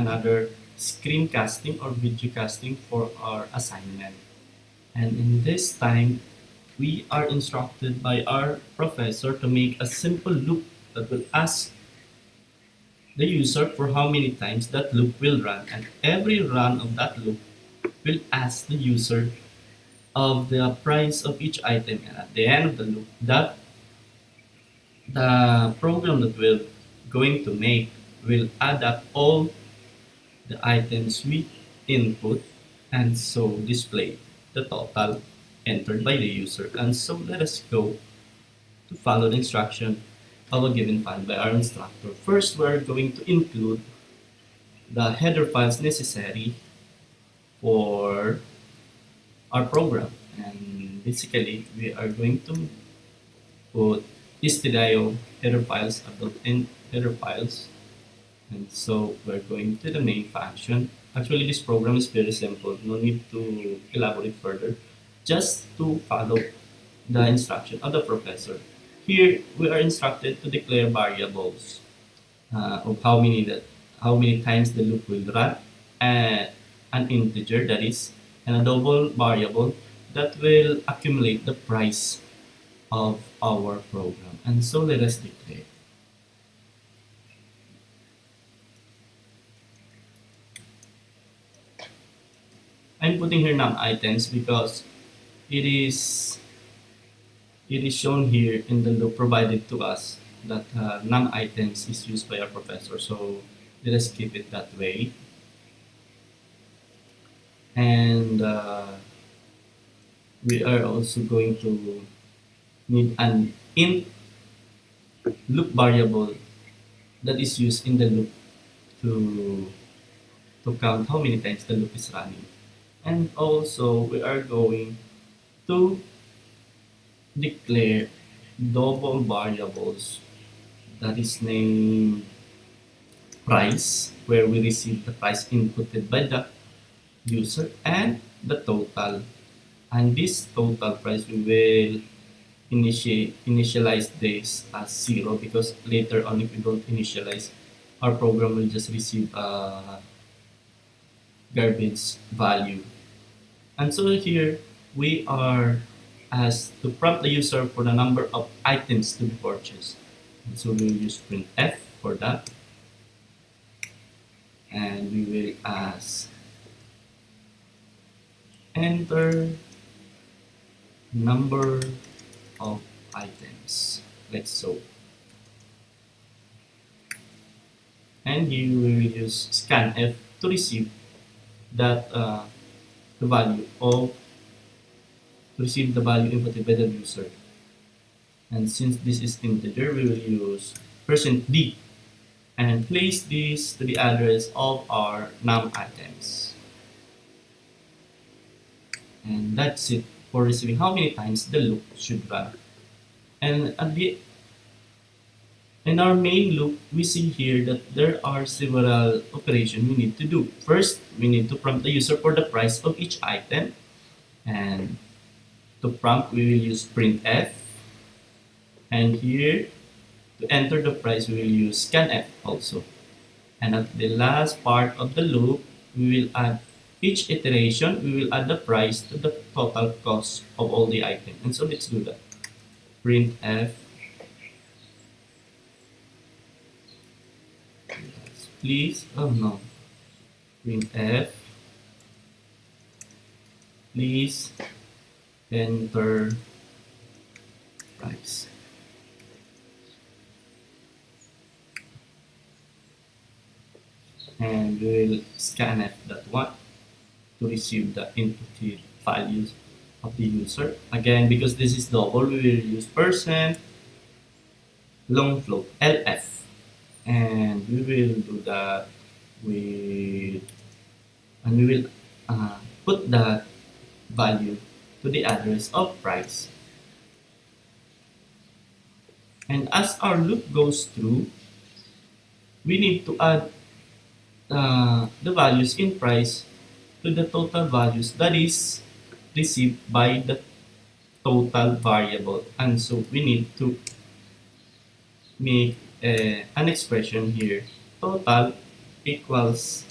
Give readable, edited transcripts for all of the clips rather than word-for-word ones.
another screencasting or video casting for our assignment. And in this time, we are instructed by our professor to make a simple loop that will ask the user for how many times that loop will run. And every run of that loop will ask the user of the price of each item. And at the end of the loop, that the program that we're going to make will add up all the items we input and so display the total entered by the user. And so let us go to follow the instruction of a given file by our instructor. First, we're going to include the header files necessary for our program. And basically, we are going to put stdio header files, adult and header files. And so we're going to the main function. Actually, this program is very simple. No need to elaborate further. Just to follow the instruction of the professor. Here, we are instructed to declare variables of how many times the loop will run, and an integer that is, and a double variable that will accumulate the price of our program. And so let us declare. I'm putting here num items because it is shown here in the loop provided to us that num items is used by our professor. So let us keep it that way. And we are also going to need an int loop variable that is used in the loop to count how many times the loop is running. And also we are going to declare double variables that is named price, where we receive the price inputted by the user, and the total. And this total price we will initialize this as 0, because later on if we don't initialize, our program will just receive a garbage value. And so here we are asked to prompt the user for the number of items to be purchased. And so we will use printf for that. And we will ask enter number of items, like so. And here we will use scanf to receive that the value inputted by the user. And since this is integer, we will use %d and place this to the address of our num items. And that's it for receiving how many times the loop should run. And in our main loop, we see here that there are several operations we need to do. First, we need to prompt the user for the price of each item. And to prompt, we will use printf. And here, to enter the price, we will use scanf also. And at the last part of the loop, we will add each iteration, we will add the price to the total cost of all the items. And so let's do that. Printf. Please, oh no. Printf. Please enter price. And we will scanf that one to receive the inputted values of the user. Again, because this is double, we will use long float LF, and we will do that with, and we will put that value to the address of price. And as our loop goes through, we need to add the values in price to the total values that is received by the total variable. And so we need to make an expression here. Total equals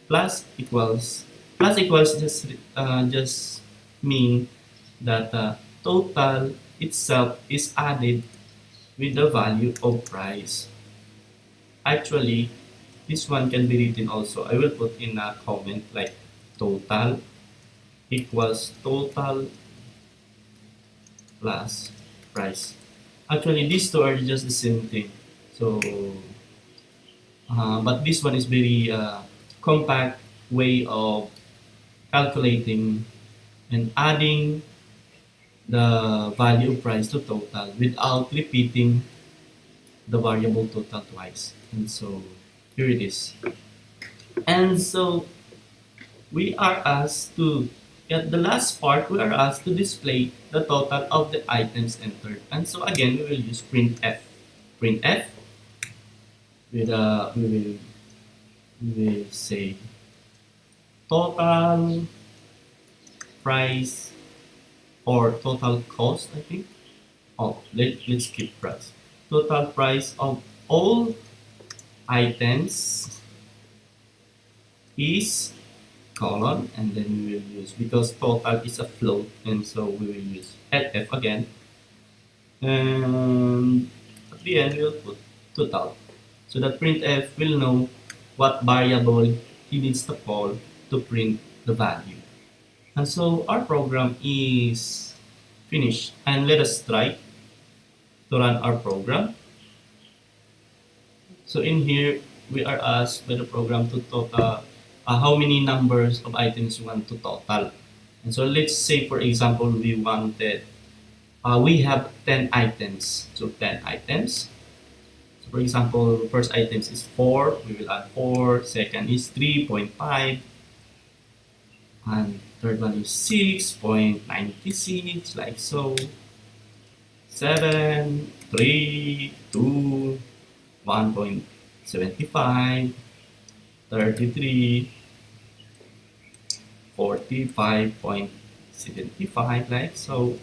plus equals plus equals just mean that total itself is added with the value of price. Actually, this one can be written also. I will put in a comment like total equals total plus price. Actually, these two are just the same thing. So, but this one is very compact way of calculating and adding the value of price to total without repeating the variable total twice. And so here it is. And so we are asked to, at the last part, we are asked to display the total of the items entered. And so again, we will use printf. Printf with we will say total price or total cost, I think. Oh, let's skip price. Total price of all items is colon, and then we will use, because total is a float, and so we will use LF again, and at the end we'll put total, so that printf will know what variable he needs to call to print the value. And so our program is finished, and let us try to run our program. So in here, we are asked by the program to total how many numbers of items we want to total. And so let's say, for example, we have 10 items. So 10 items. So for example, first items is 4. We will add 4. Second is 3.5. And third one is 6.96, like so. 7, 3, 2, 1.75, 33, 45.75, like so.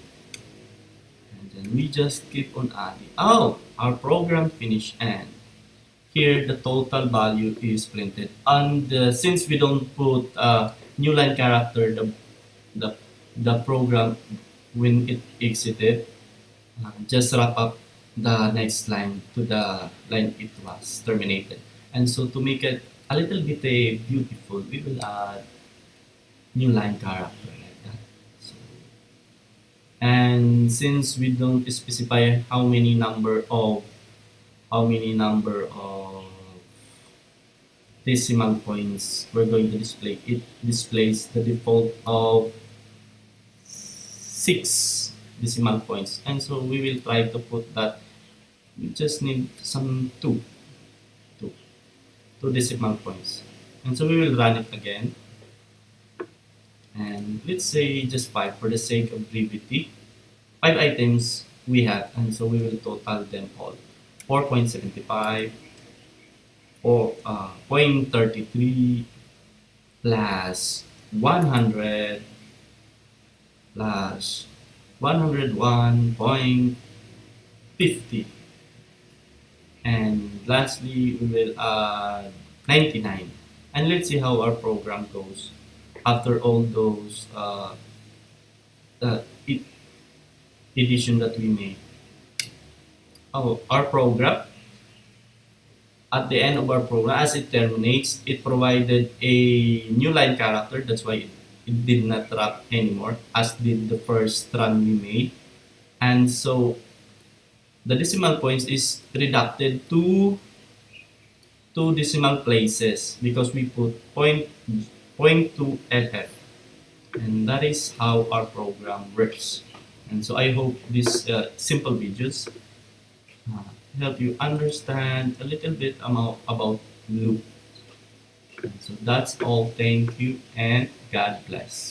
And then we just keep on adding. Oh, our program finished, and here the total value is printed. And since we don't put new line character, the, the program, when it exited, just wrap up the next line to the line it was terminated. And so to make it a little bit beautiful, we will add new line character like that. So, and since we don't specify how many number of decimal points we're going to display, it displays the default of 6 decimal points. And so we will try to put that. We just need some two, two decimal points. And so we will run it again. And let's say just 5 for the sake of brevity. 5 items we have, and so we will total them all. 4.75 or 0.33 plus 100 plus 101.50, and lastly we will add 99. And let's see how our program goes after all those uh, addition that we made. Oh, our program, at the end of our program, as it terminates, it provided a new line character. That's why it did not wrap anymore, as did the first run we made. And so the decimal points is reducted to 2 decimal places because we put point 2 FF. And that is how our program works. And so I hope these simple videos help you understand a little bit about loop. And so that's all. Thank you and God bless.